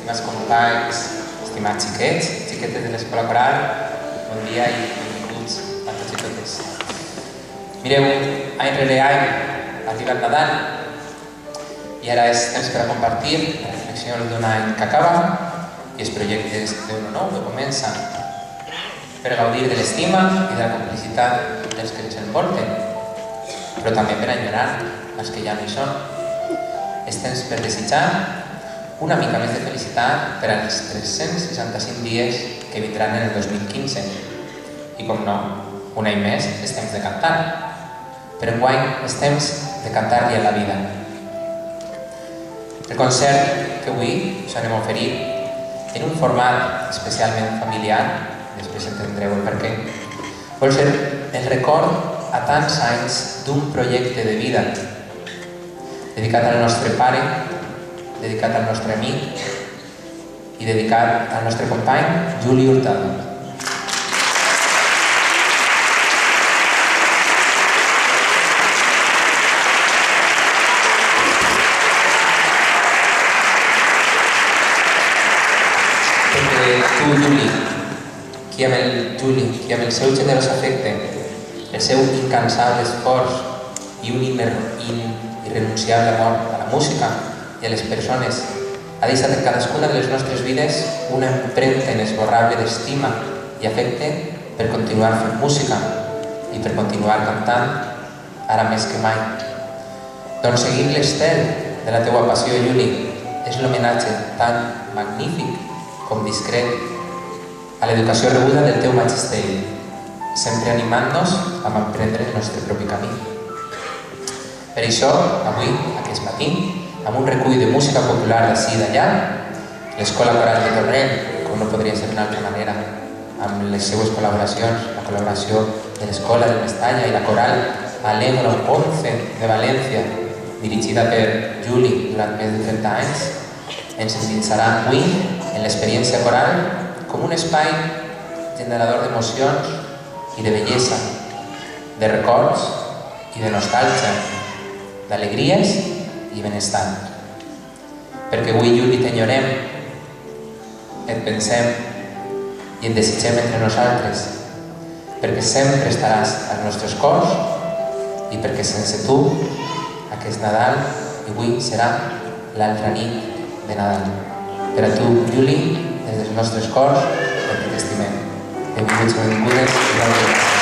estimats companys, estimats xiquets, xiquetes de l'Escola Coral, bon dia i benvinguts a tots i totes. Mireu, any rere any arriba el Nadal i ara és temps per a compartir les reflexions d'un any que acaba i els projectes d'un nou que comença, per gaudir de l'estima i de la complicitat dels que ens envolten, però també per enyorar els que ja no hi són. És temps per desitjar una mica més de felicitat per als 365 dies que vindran en el 2015. I com no, un any més és temps de cantar. Però enguany és temps de cantar-li a la vida. El concert que avui us anem a oferir en un format especialment familiar, després entendreu el perquè, vol ser el record a tants anys d'un projecte de vida dedicat al nostre pare, dedicat al nostre amic i dedicat al nostre company Juli Hurtado. Perquè tu, Juli, qui amb el seu generós afecte, el seu incansable esforç i un irrenunciable amor a la música i a les persones, ha deixat en cadascuna de les nostres vides una empremta inesborrable d'estima i afecte per continuar fent música i per continuar cantant, ara més que mai. Doncs seguint l'estel de la teua passió, Juli, és l'homenatge tan magnífic com discret a l'educació rebuda del teu magisteri, sempre animant-nos a emprendre el nostre propi camí. Per això, avui, aquest matí, amb un recull de música popular d'ací i d'allà, l'Escola Coral de Torrent, com no podria ser d'una altra manera, amb les seues col·laboracions, la col·laboració de l'Escola del Mestalla i la Coral Alegro 11 de València, dirigida per Juli durant més de 30 anys, ens endinsarà avui en l'experiència coral com un espai generador d'emocions i de bellesa, de records i de nostàlgia, d'alegries i benestar. Perquè avui, Juli, t'enyorem, et pensem i et desitgem entre nosaltres, perquè sempre estaràs als nostres cors i perquè sense tu aquest Nadal avui serà l'altra nit de Nadal. Per a tu, Juli, des dels nostres cors, perquè t'estimem. Benvinguts i benvingudes i moltes gràcies.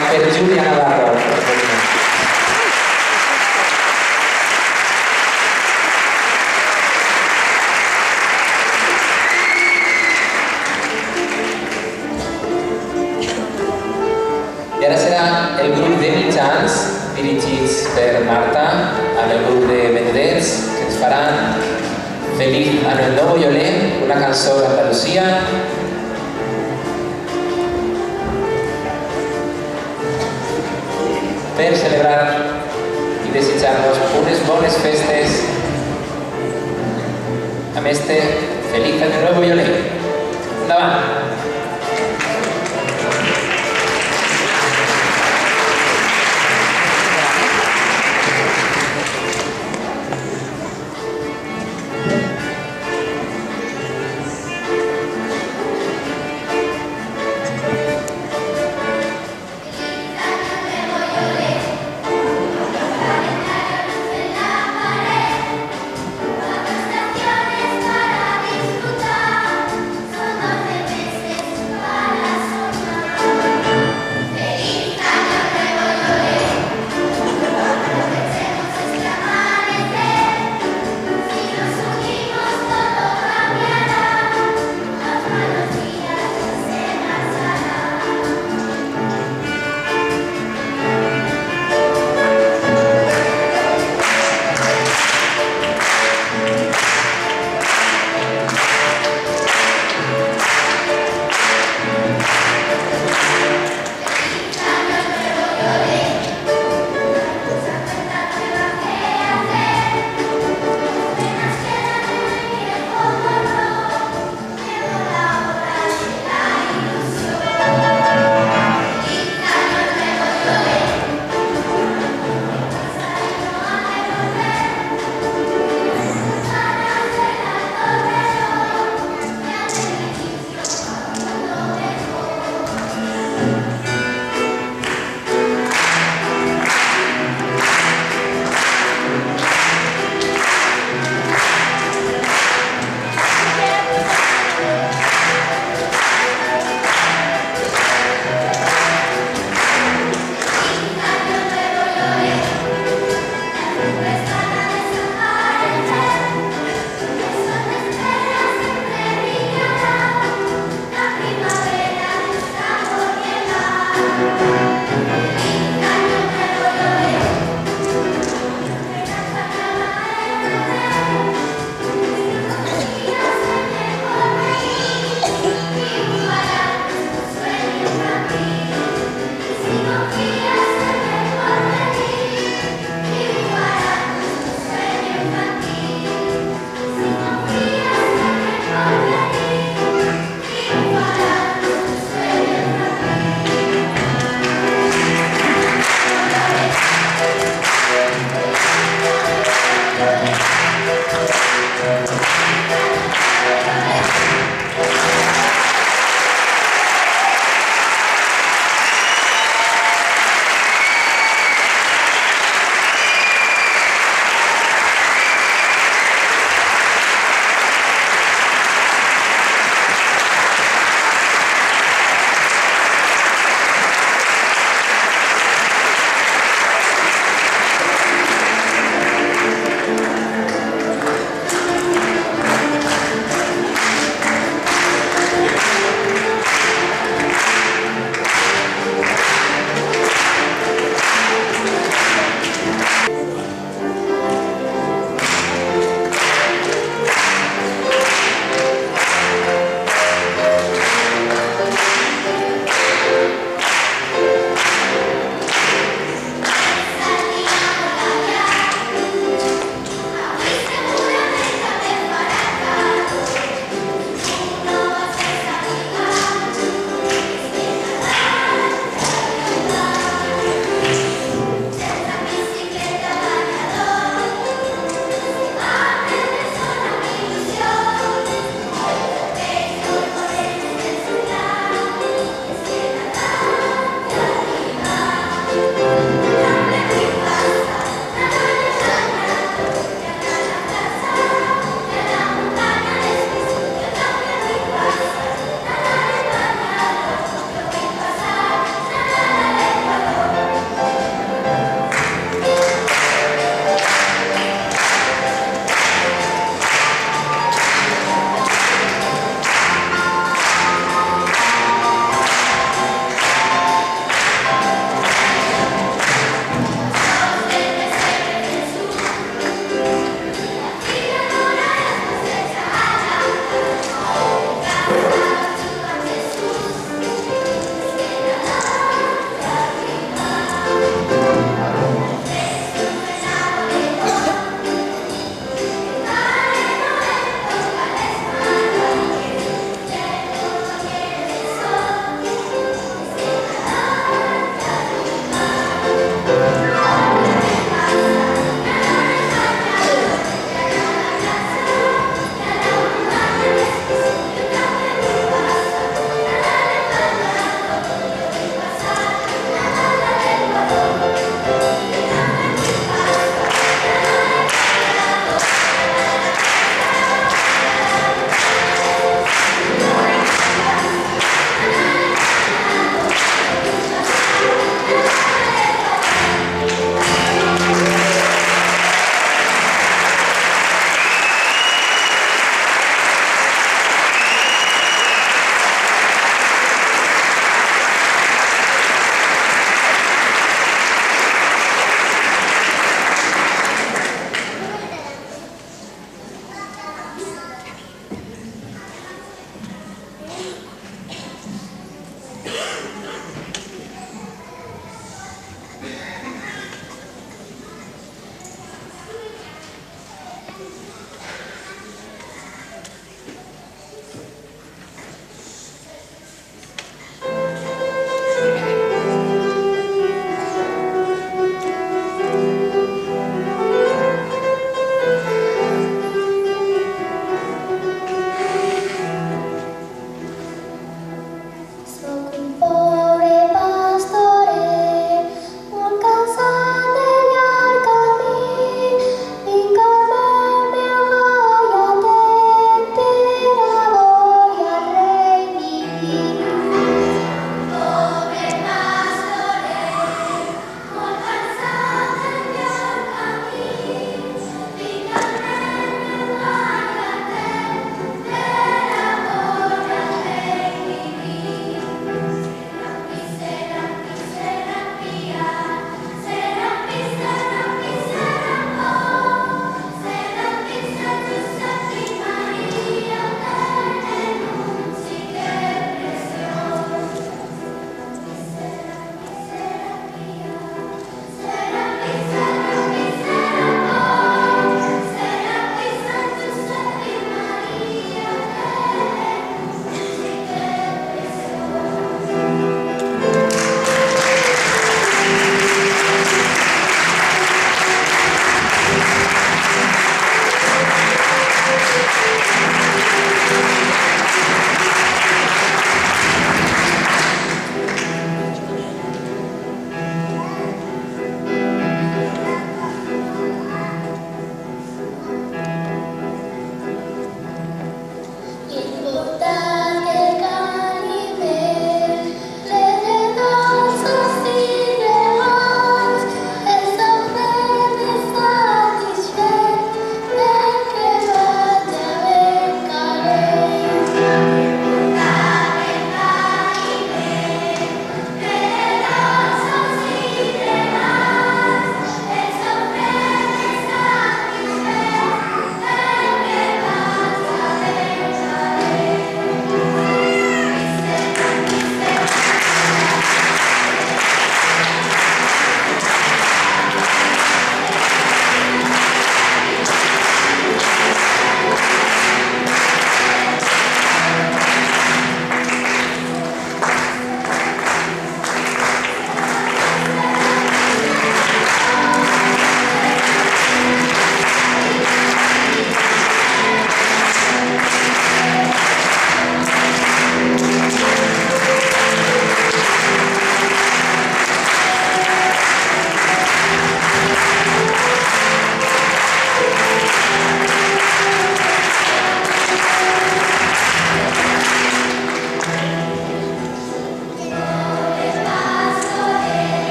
per Giulia Navarro. I ara serà el grup de mitjans, dirigits per Marta, amb el grup de menudets, que ens faran Feliz Año Nuevo Yolé, una cançó d'Andalusia. Per celebrar i desitjar-nos unes bones festes amb este Feliz Año Nuevo Yolé. Endavant!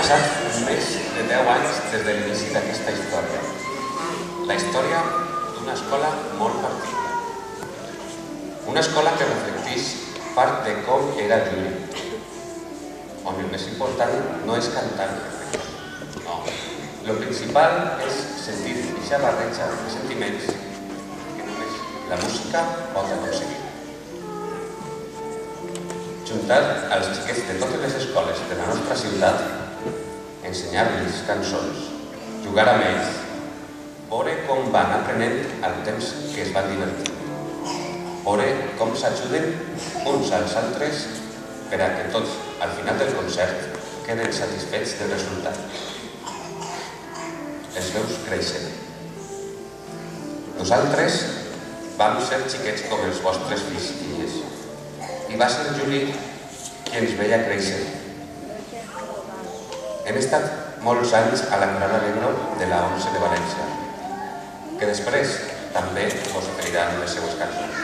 passat més de 10 anys des de l'inici d'aquesta història. La història d'una escola molt particular. Una escola que reflecteix part de com era Juli, on el més important no és cantar, no. El principal és sentir aquesta barreja de sentiments que només la música pot aconseguir. Juntar als xiquets de totes les escoles de la nostra ciutat, ensenyar-los cançons, jugar amb ells, veure com van aprenent al temps que es van divertir, veure com s'ajuden uns als altres per a que tots, al final del concert, queden satisfets del resultat. Els veus creixen. Nosaltres vam ser xiquets com els vostres fills i filles, i va ser Juli qui ens veia créixer. Hem estat molts anys a la Gran Alegro de la 11 de València, que després també us oferiran les seues cançons.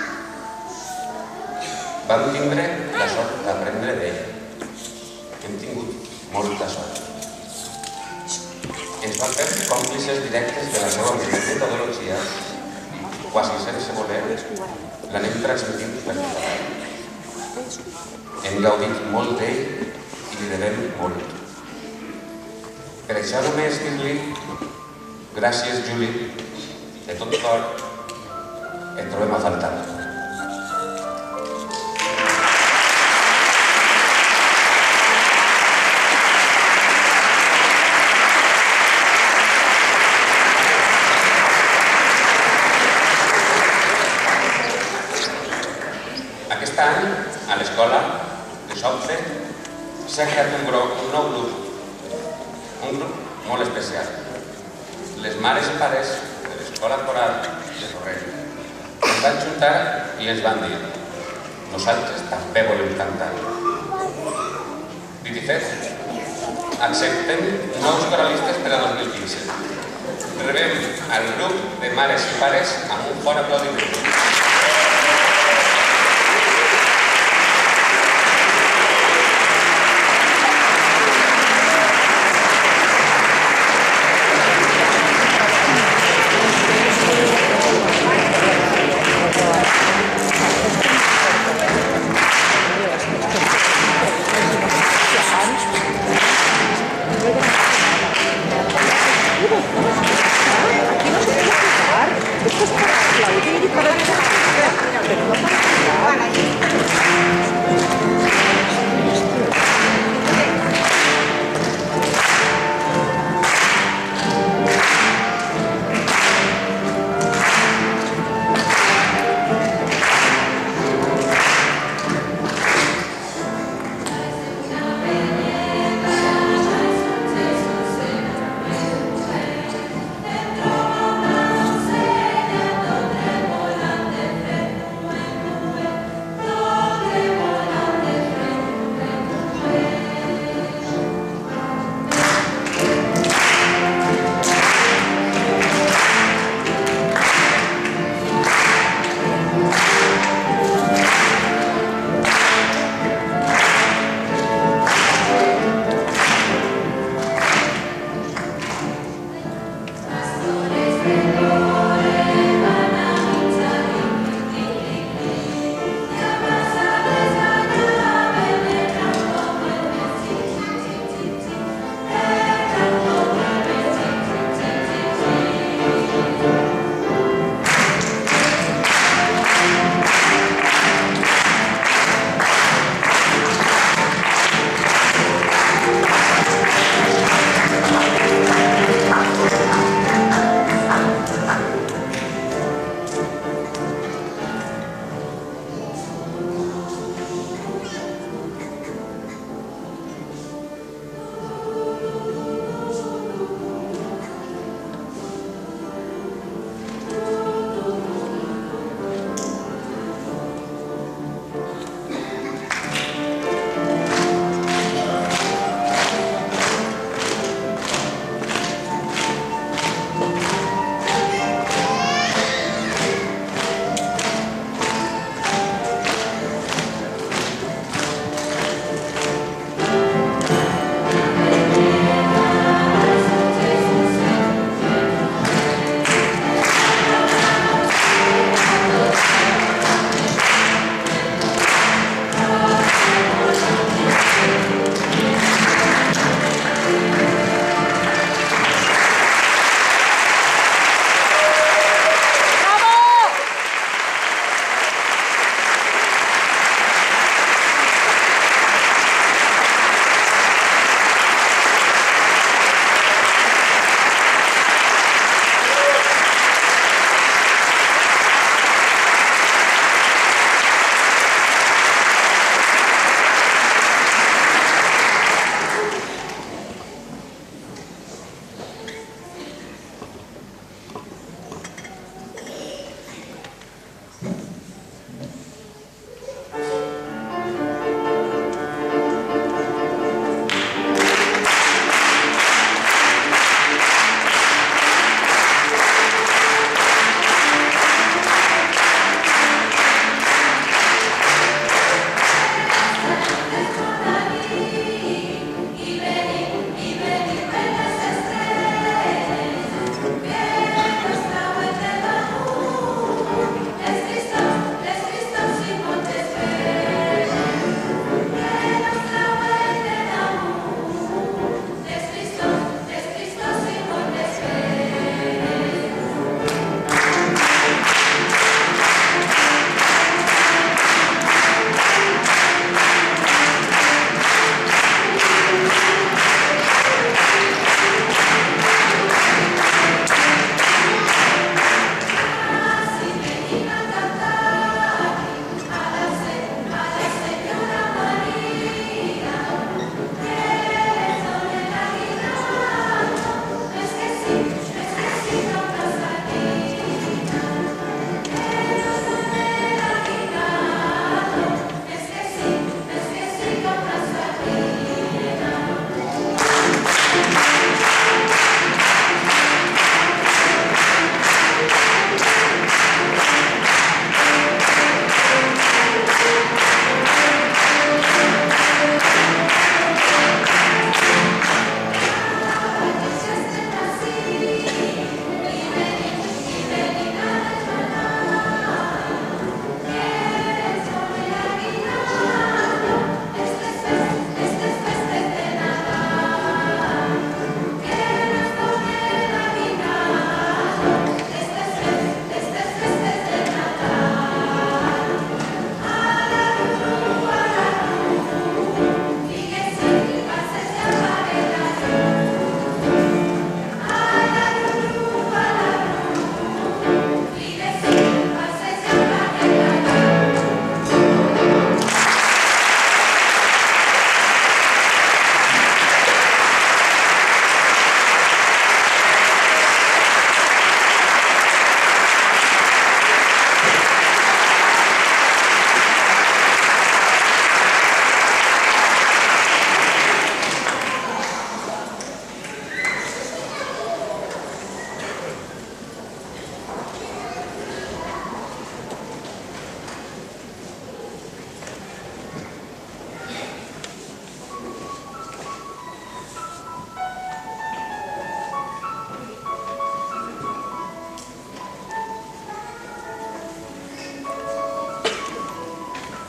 Vam tindre la sort d'aprendre d'ell. Hem tingut molta sort. Ens van fer còmplices directes de la seva metodologia, quasi sense voler, l'anem transmitint per tot. Hem gaudit molt d'ell i li devem molt. Per això només dir-li gràcies, Juli, de tot cor et trobem a faltar. Aquest any, a l'escola, de sobte, s'ha creat un nou grup molt especial. Les mares i pares de l'escola coral de Torrent es van juntar i ens van dir: nosaltres també volem cantar. Dit i fet, acceptem nous coralistes per a 2015. Rebem al grup de mares i pares amb un fort aplaudiment. Aquí no se puede jugar. Esto es para aplaudir y para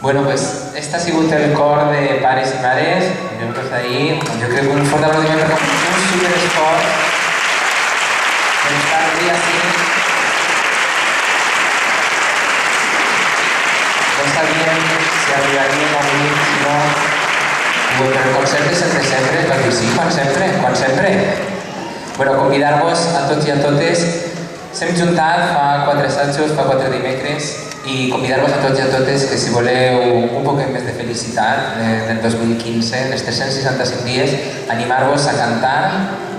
Bueno, pues este ha sigut el cor de pares i mares. Jo crec que ahir, jo crec que un fort aplaudiment per un superesforç per estar avui així. No sabíem si arribaríem avui, si no. Bueno, el concert és el de sempre, va dir sí, quan sempre. Bueno, convidar-vos a tots i a totes. S'hem juntat fa 4 assajos, fa 4 dimecres, i convidar-vos a tots i a totes que si voleu un poc més de felicitat del 2015, en els 365 dies, animar-vos a cantar,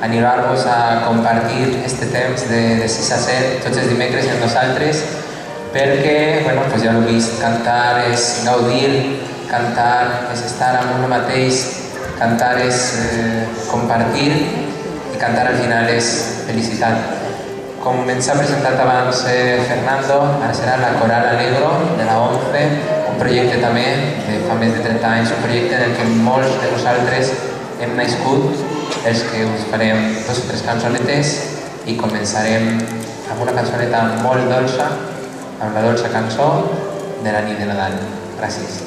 animar-vos a compartir este temps de 6 a 7 tots els dimecres amb nosaltres, perquè, bueno, pues ja l'ho vist, cantar és gaudir, cantar és estar amb un mateix, cantar és compartir i cantar al final és felicitat. Com ens ha presentat abans Fernando, ara serà la Coral Alegro de la 11, un projecte també de fa més de 30 anys, un projecte en el que molts de nosaltres hem nascut, els que us farem 2 o 3 cançonetes i començarem amb una cançoneta molt dolça, amb la dolça cançó de la nit de Nadal. Gràcies.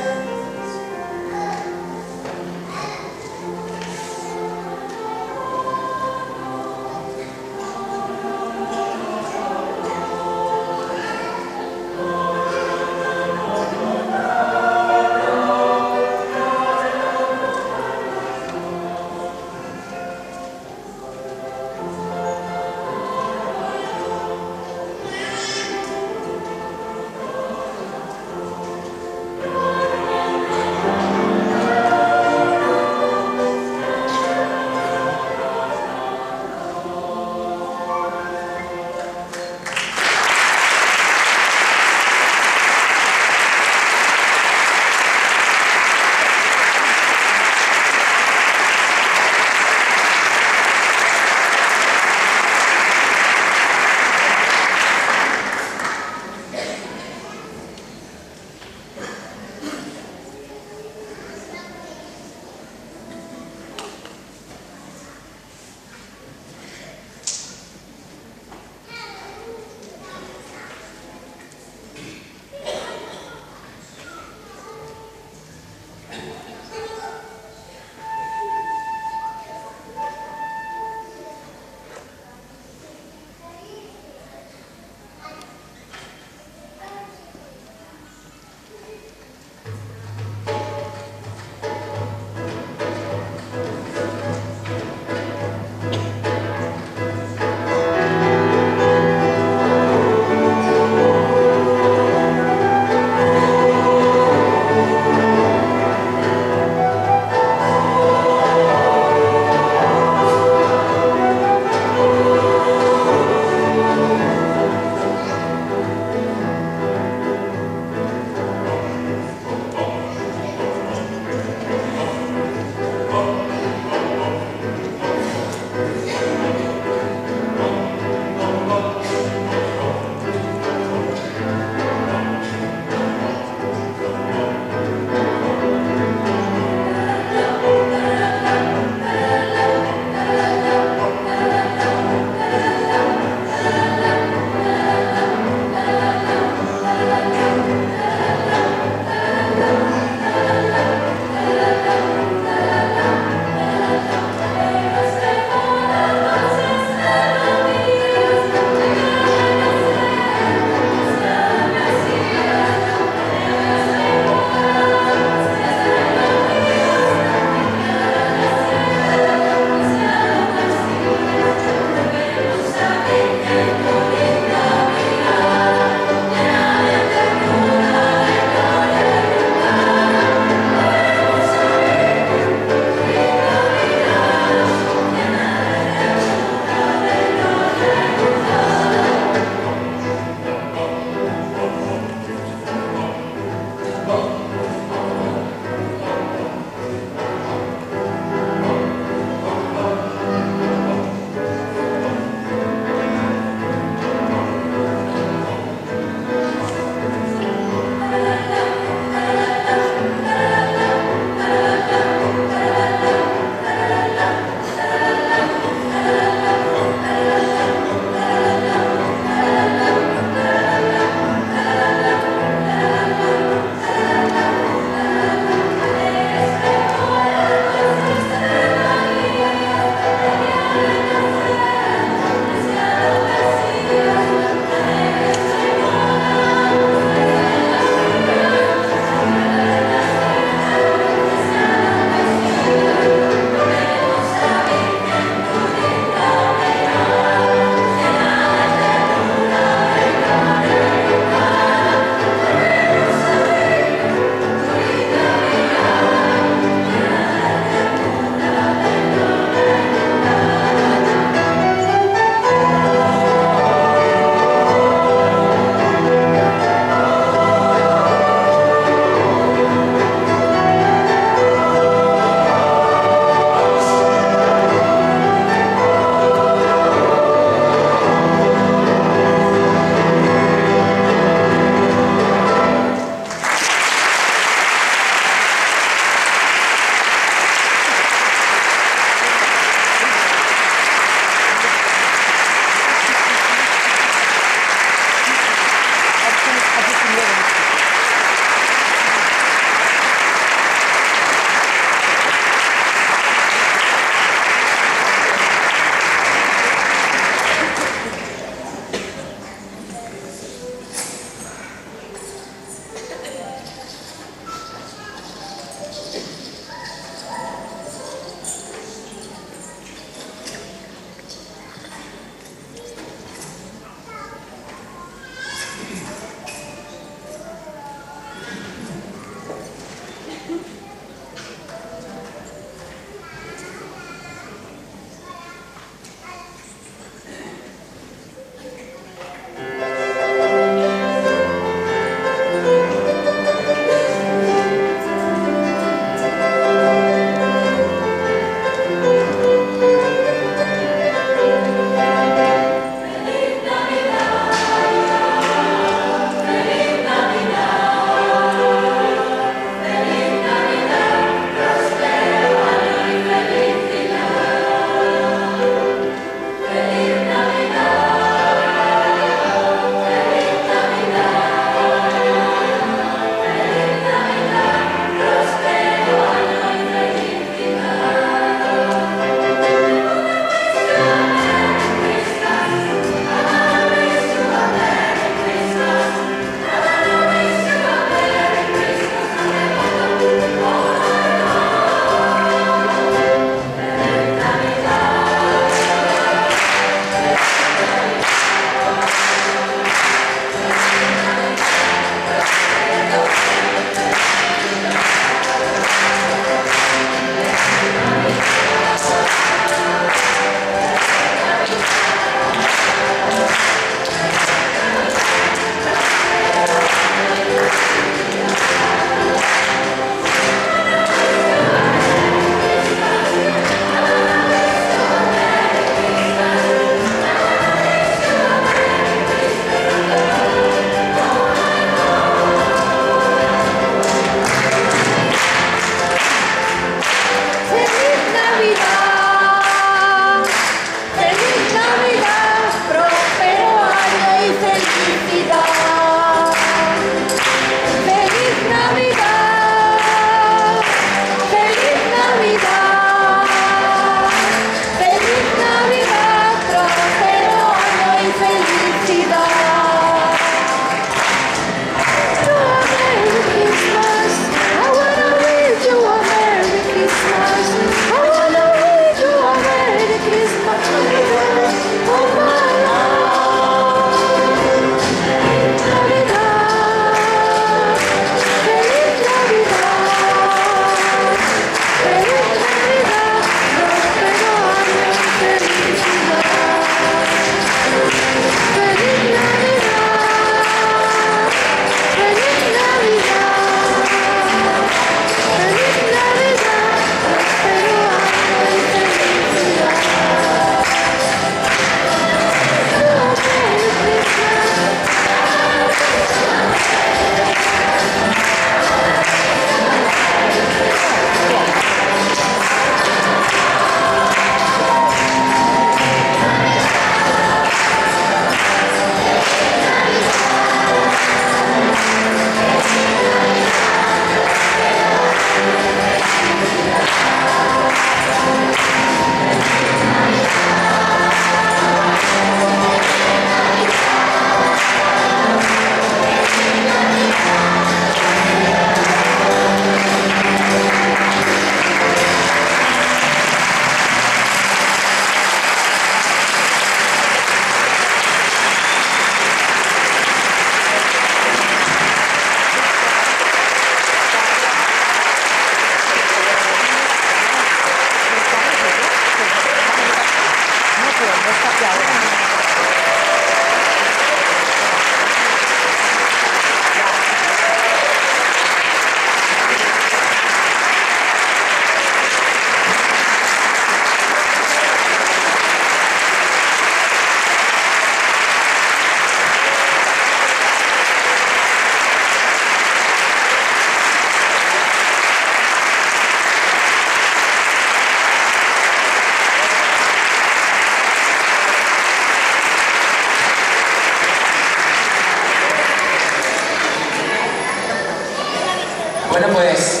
Bueno, pues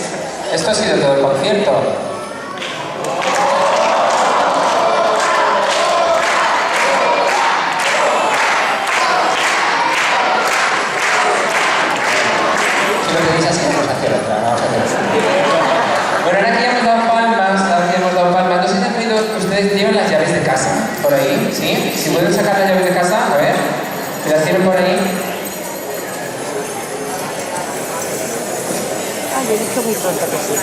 esto ha sido todo el concierto. Si lo tenéis así, vamos a hacer otra. Vamos a hacer otra. Bueno, ahora que ya hemos dado palmas, no sé si han traído, ustedes llevan las llaves de casa por ahí, ¿sí? Si pueden sacar las llaves de casa, a ver, si las tienen por ahí. He dicho muy pronto que sí.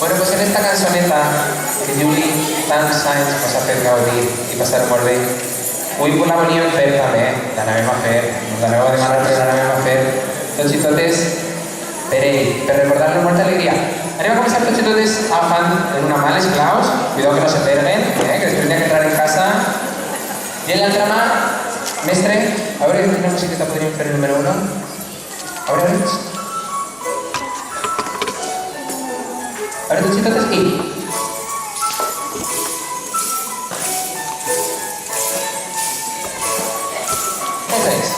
Bueno, pues en esta cançoneta que Juli tants anys ens ha fet gaudir i passar molt bé, avui la volíem fer també, l'anàvem a fer, ens l'anàvem a demanar però l'anàvem a fer tots i totes per ell, per recordar-nos molta alegria. Anem a començar tots i totes agafant en una mà les claus, cuidado que no se perden, que després n'hi ha que entrar en casa. I en l'altra mà, mestre, a veure quina música podríem fer el número 1. A veure, tots i totes aquí. Eso es.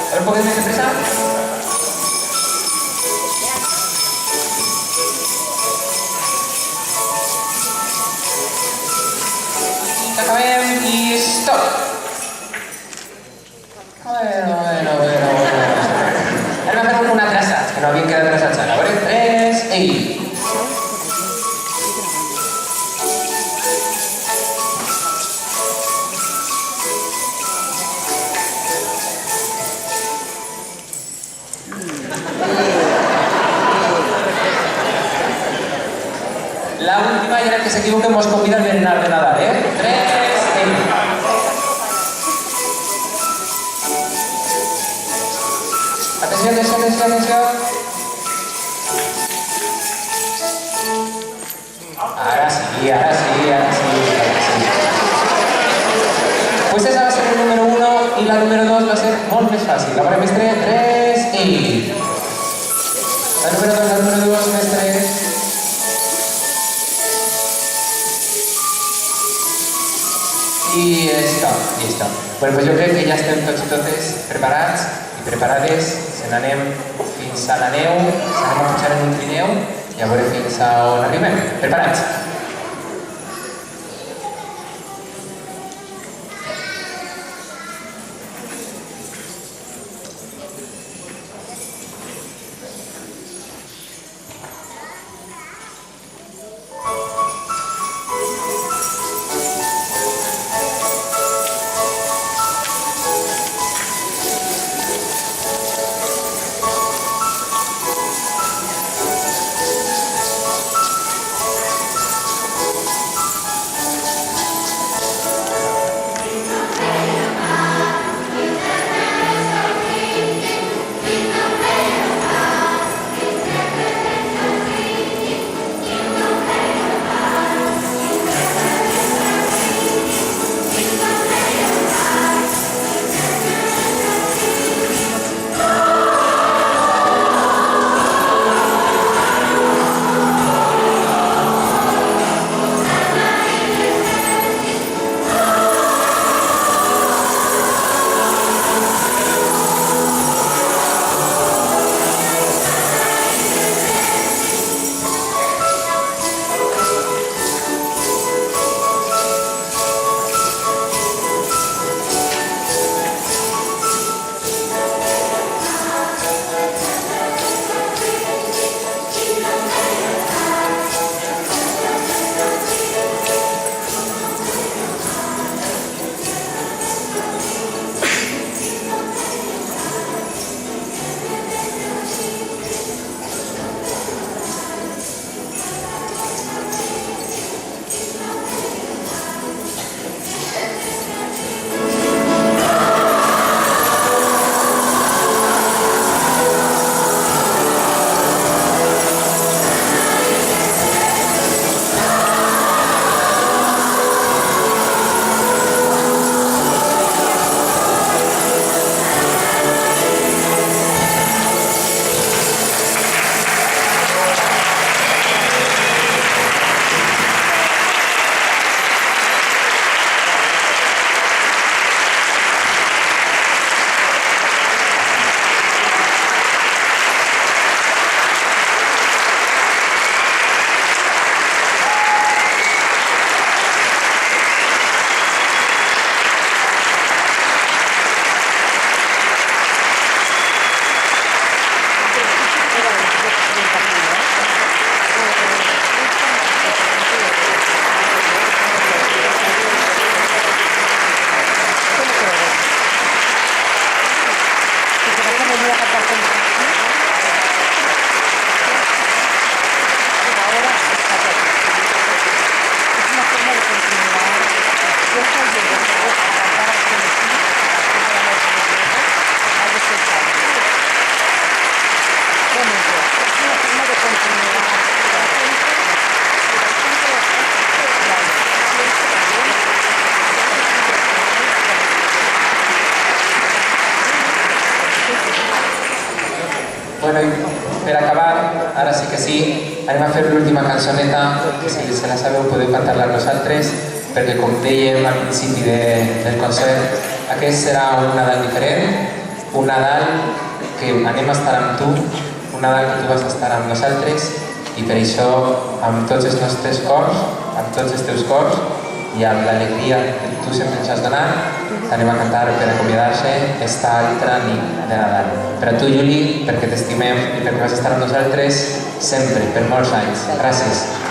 A ver, un poquito más de presa. Acabem i stop. Bueno. Anem a fer una traça, que no havien quedat traçats ara. A veure, 3 i... La última y en el que se equivoque hemos convido al Bernal de Nadal, 3 y... Atención. Ahora sí. Pues esa va a ser el número 1 y la número 2 va a ser molt més fàcil. La para mestre, 3 y... La número 2, mestre. I està. Bueno, pues jo crec que ja estem tots i totes preparats i preparades. Se n'anem fins a la neu, s'anem a pujar en un trineu i a veure fins a on arribem. Preparats? Bueno, i per acabar, ara sí que sí, anem a fer l'última cançoneta, que si se la sabeu podeu cantar-la nosaltres, perquè com dèiem al principi del concert, aquest serà un Nadal diferent, un Nadal que anem a estar amb tu, un Nadal que tu vas estar amb nosaltres, i per això, amb tots els nostres cors, amb tots els teus cors, i amb l'alegria que tu sempre ens has donat, t'anem a cantar per acomiadar-se esta altra nit de Nadal. Per a tu, Juli, perquè t'estimem i perquè vas estar amb nosaltres sempre, per molts anys. Gràcies.